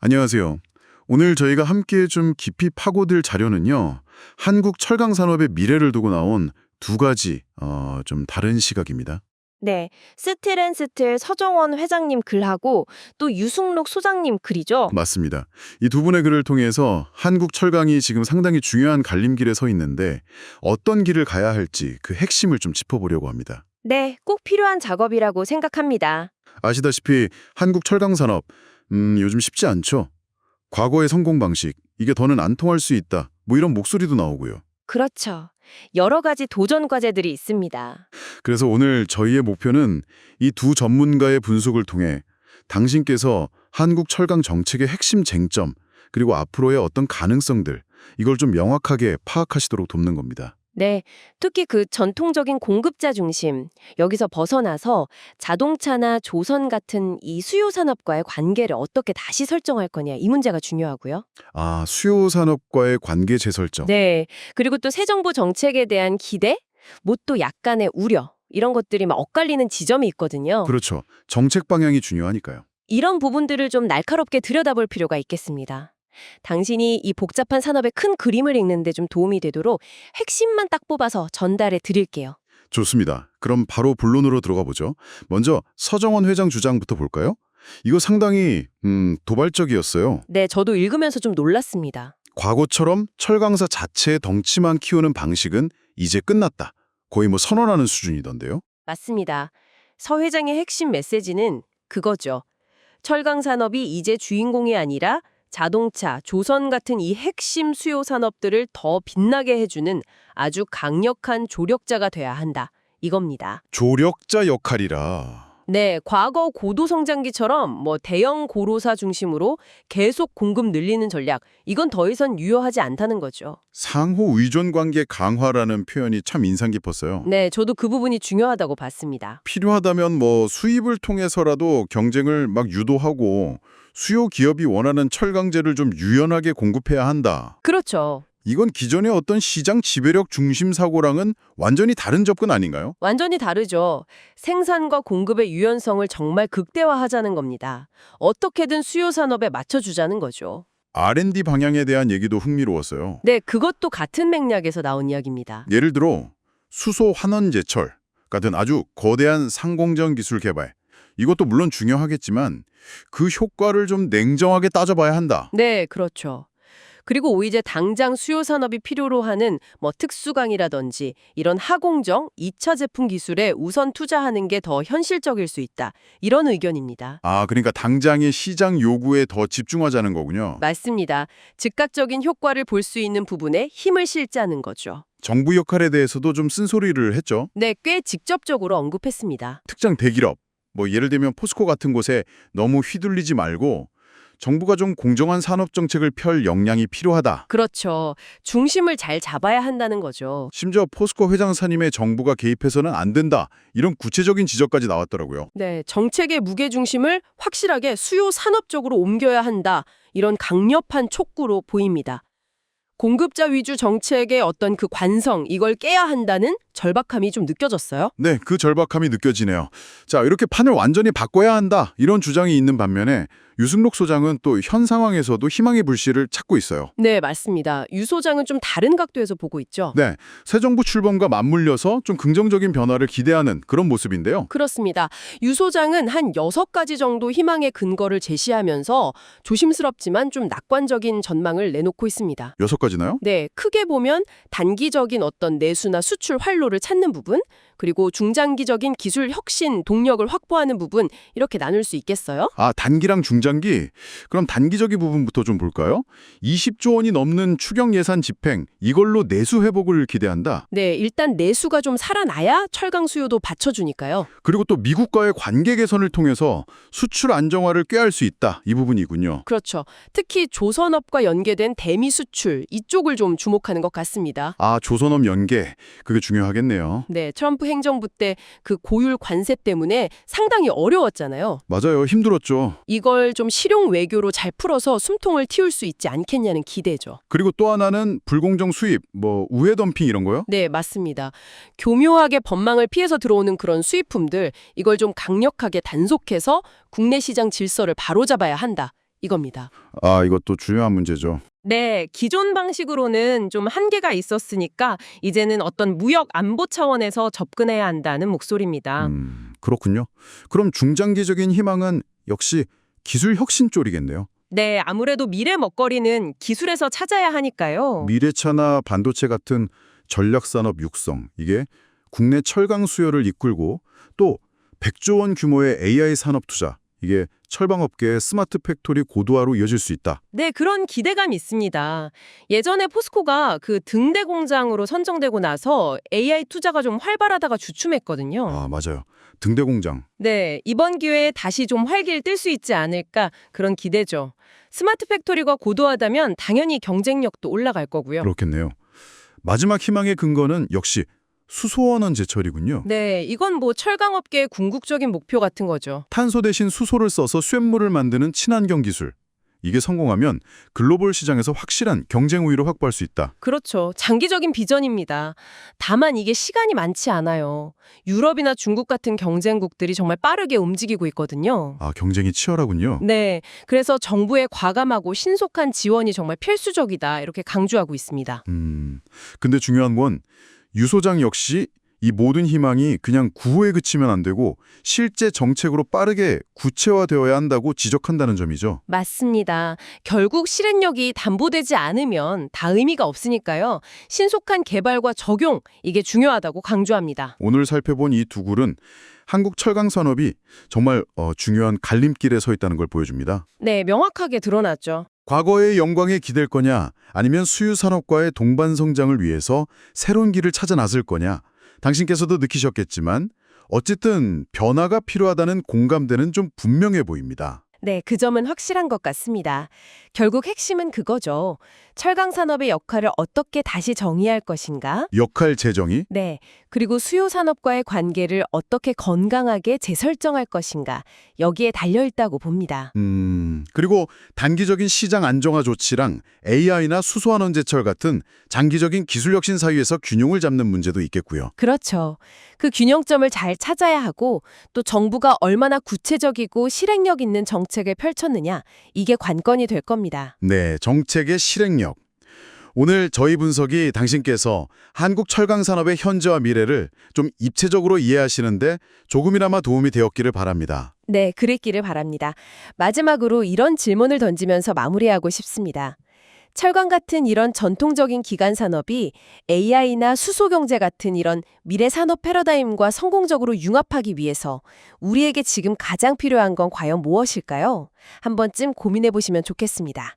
안녕하세요. 오늘 저희가 함께 좀 깊이 파고들 자료는요. 한국 철강 산업의 미래를 두고 나온 두 가지 좀 다른 시각입니다. 네, 스틸앤스틸 서정원 회장님 글하고 또 유승록 소장님 글이죠. 맞습니다. 이 두 분의 글을 통해서 한국 철강이 지금 상당히 중요한 갈림길에 서 있는데 어떤 길을 가야 할지 그 핵심을 좀 짚어보려고 합니다. 네, 꼭 필요한 작업이라고 생각합니다. 아시다시피 한국 철강 산업 요즘 쉽지 않죠. 과거의 성공 방식 이게 더는 안 통할 수 있다. 뭐 이런 목소리도 나오고요. 그렇죠. 여러 가지 도전 과제들이 있습니다. 그래서 오늘 저희의 목표는 이 두 전문가의 분석을 통해 당신께서 한국 철강 정책의 핵심 쟁점, 그리고 앞으로의 어떤 가능성들, 이걸 좀 명확하게 파악하시도록 돕는 겁니다. 네, 특히 그 전통적인 공급자 중심, 여기서 벗어나서 자동차나 조선 같은 이 수요 산업과의 관계를 어떻게 다시 설정할 거냐, 이 문제가 중요하고요. 아, 수요 산업과의 관계 재설정. 네, 그리고 또 새 정부 정책에 대한 기대, 뭐 또 약간의 우려, 이런 것들이 막 엇갈리는 지점이 있거든요. 그렇죠. 정책 방향이 중요하니까요. 이런 부분들을 좀 날카롭게 들여다볼 필요가 있겠습니다. 당신이 이 복잡한 산업의 큰 그림을 읽는데 좀 도움이 되도록 핵심만 딱 뽑아서 전달해 드릴게요. 좋습니다. 그럼 바로 본론으로 들어가 보죠. 먼저 서정원 회장 주장부터 볼까요? 이거 상당히 도발적이었어요. 네, 저도 읽으면서 좀 놀랐습니다. 과거처럼 철강사 자체의 덩치만 키우는 방식은 이제 끝났다. 거의 뭐 선언하는 수준이던데요. 맞습니다. 서 회장의 핵심 메시지는 그거죠. 철강 산업이 이제 주인공이 아니라 자동차, 조선 같은 이 핵심 수요 산업들을 더 빛나게 해주는 아주 강력한 조력자가 돼야 한다. 이겁니다. 조력자 역할이라. 네, 과거 고도 성장기처럼 뭐 대형 고로사 중심으로 계속 공급 늘리는 전략, 이건 더 이상 유효하지 않다는 거죠. 상호 의존 관계 강화라는 표현이 참 인상 깊었어요. 네, 저도 그 부분이 중요하다고 봤습니다. 필요하다면 뭐 수입을 통해서라도 경쟁을 막 유도하고 수요 기업이 원하는 철강제를 좀 유연하게 공급해야 한다. 그렇죠. 이건 기존의 어떤 시장 지배력 중심 사고랑은 완전히 다른 접근 아닌가요? 완전히 다르죠. 생산과 공급의 유연성을 정말 극대화하자는 겁니다. 어떻게든 수요 산업에 맞춰주자는 거죠. R&D 방향에 대한 얘기도 흥미로웠어요. 네, 그것도 같은 맥락에서 나온 이야기입니다. 예를 들어 수소 환원 제철 같은 아주 거대한 상공전 기술 개발. 이것도 물론 중요하겠지만 그 효과를 좀 냉정하게 따져봐야 한다. 네, 그렇죠. 그리고 이제 당장 수요 산업이 필요로 하는 뭐 특수강이라든지 이런 하공정, 2차 제품 기술에 우선 투자하는 게 더 현실적일 수 있다. 이런 의견입니다. 아, 그러니까 당장의 시장 요구에 더 집중하자는 거군요. 맞습니다. 즉각적인 효과를 볼 수 있는 부분에 힘을 실자는 거죠. 정부 역할에 대해서도 좀 쓴소리를 했죠. 네, 꽤 직접적으로 언급했습니다. 특정 대기업, 뭐 예를 들면 포스코 같은 곳에 너무 휘둘리지 말고 정부가 좀 공정한 산업 정책을 펼 역량이 필요하다. 그렇죠. 중심을 잘 잡아야 한다는 거죠. 심지어 포스코 회장사님의 정부가 개입해서는 안 된다. 이런 구체적인 지적까지 나왔더라고요. 네, 정책의 무게중심을 확실하게 수요 산업 쪽으로 옮겨야 한다. 이런 강력한 촉구로 보입니다. 공급자 위주 정책의 어떤 그 관성, 이걸 깨야 한다는 절박함이 좀 느껴졌어요. 네, 그 절박함이 느껴지네요. 자, 이렇게 판을 완전히 바꿔야 한다. 이런 주장이 있는 반면에 유승록 소장은 또 현 상황에서도 희망의 불씨를 찾고 있어요. 네, 맞습니다. 유 소장은 좀 다른 각도에서 보고 있죠. 네, 새 정부 출범과 맞물려서 좀 긍정적인 변화를 기대하는 그런 모습인데요. 그렇습니다. 유 소장은 한 6가지 정도 희망의 근거를 제시하면서 조심스럽지만 좀 낙관적인 전망을 내놓고 있습니다. 6가지나요? 네, 크게 보면 단기적인 어떤 내수나 수출 활로를 찾는 부분, 그리고 중장기적인 기술 혁신 동력을 확보하는 부분, 이렇게 나눌 수 있겠어요? 아, 단기랑 중장기? 그럼 단기적인 부분부터 좀 볼까요? 20조 원이 넘는 추경 예산 집행, 이걸로 내수 회복을 기대한다. 네, 일단 내수가 좀 살아나야 철강 수요도 받쳐주니까요. 그리고 또 미국과의 관계 개선을 통해서 수출 안정화를 꾀할 수 있다. 이 부분이군요. 그렇죠. 특히 조선업과 연계된 대미 수출, 이쪽을 좀 주목하는 것 같습니다. 아, 조선업 연계. 그게 중요하겠네요. 네, 트럼프 행정부 때 그 고율 관세 때문에 상당히 어려웠잖아요. 맞아요. 힘들었죠. 이걸 좀 실용 외교로 잘 풀어서 숨통을 틔울 수 있지 않겠냐는 기대죠. 그리고 또 하나는 불공정 수입, 뭐 우회 덤핑 이런 거요? 네, 맞습니다. 교묘하게 법망을 피해서 들어오는 그런 수입품들, 이걸 좀 강력하게 단속해서 국내 시장 질서를 바로잡아야 한다. 이겁니다. 아, 이것도 중요한 문제죠. 네, 기존 방식으로는 좀 한계가 있었으니까 이제는 어떤 무역 안보 차원에서 접근해야 한다는 목소리입니다. 그렇군요. 그럼 중장기적인 희망은 역시 기술 혁신 쪽이겠네요. 네, 아무래도 미래 먹거리는 기술에서 찾아야 하니까요. 미래차나 반도체 같은 전략산업 육성, 이게 국내 철강 수요를 이끌고 또 100조 원 규모의 AI 산업 투자, 이게 철방업계의 스마트 팩토리 고도화로 이어질 수 있다. 네, 그런 기대감이 있습니다. 예전에 포스코가 그 등대 공장으로 선정되고 나서 AI 투자가 좀 활발하다가 주춤했거든요. 아, 맞아요. 등대 공장. 네, 이번 기회에 다시 좀 활기를 띨 수 있지 않을까 그런 기대죠. 스마트 팩토리가 고도하다면 당연히 경쟁력도 올라갈 거고요. 그렇겠네요. 마지막 희망의 근거는 역시 수소원원 제철이군요. 네, 이건 뭐 철강업계의 궁극적인 목표 같은 거죠. 탄소 대신 수소를 써서 쇳물을 만드는 친환경 기술. 이게 성공하면 글로벌 시장에서 확실한 경쟁 우위를 확보할 수 있다. 그렇죠. 장기적인 비전입니다. 다만 이게 시간이 많지 않아요. 유럽이나 중국 같은 경쟁국들이 정말 빠르게 움직이고 있거든요. 아, 경쟁이 치열하군요. 네, 그래서 정부의 과감하고 신속한 지원이 정말 필수적이다 이렇게 강조하고 있습니다. 근데 중요한 건 유소장 역시 이 모든 희망이 그냥 구호에 그치면 안 되고 실제 정책으로 빠르게 구체화되어야 한다고 지적한다는 점이죠. 맞습니다. 결국 실행력이 담보되지 않으면 다 의미가 없으니까요. 신속한 개발과 적용, 이게 중요하다고 강조합니다. 오늘 살펴본 이 두 굴은 한국 철강 산업이 정말 중요한 갈림길에 서 있다는 걸 보여줍니다. 네, 명확하게 드러났죠. 과거의 영광에 기댈 거냐 아니면 수유 산업과의 동반 성장을 위해서 새로운 길을 찾아 나설 거냐. 당신께서도 느끼셨겠지만 어쨌든 변화가 필요하다는 공감대는 좀 분명해 보입니다. 네, 그 점은 확실한 것 같습니다. 결국 핵심은 그거죠. 철강 산업의 역할을 어떻게 다시 정의할 것인가? 역할 재정이 네, 그리고 수요 산업과의 관계를 어떻게 건강하게 재설정할 것인가? 여기에 달려 있다고 봅니다. 그리고 단기적인 시장 안정화 조치랑 AI나 수소환원 제철 같은 장기적인 기술 혁신 사이에서 균형을 잡는 문제도 있겠고요. 그렇죠. 그 균형점을 잘 찾아야 하고 또 정부가 얼마나 구체적이고 실행력 있는 정책을 펼쳤느냐, 이게 관건이 될 겁니다. 네, 정책의 실행력. 오늘 저희 분석이 당신께서 한국 철강 산업의 현재와 미래를 좀 입체적으로 이해하시는데 조금이나마 도움이 되었기를 바랍니다. 네, 그랬기를 바랍니다. 마지막으로 이런 질문을 던지면서 마무리하고 싶습니다. 철강 같은 이런 전통적인 기간 산업이 AI나 수소 경제 같은 이런 미래 산업 패러다임과 성공적으로 융합하기 위해서 우리에게 지금 가장 필요한 건 과연 무엇일까요? 한 번쯤 고민해 보시면 좋겠습니다.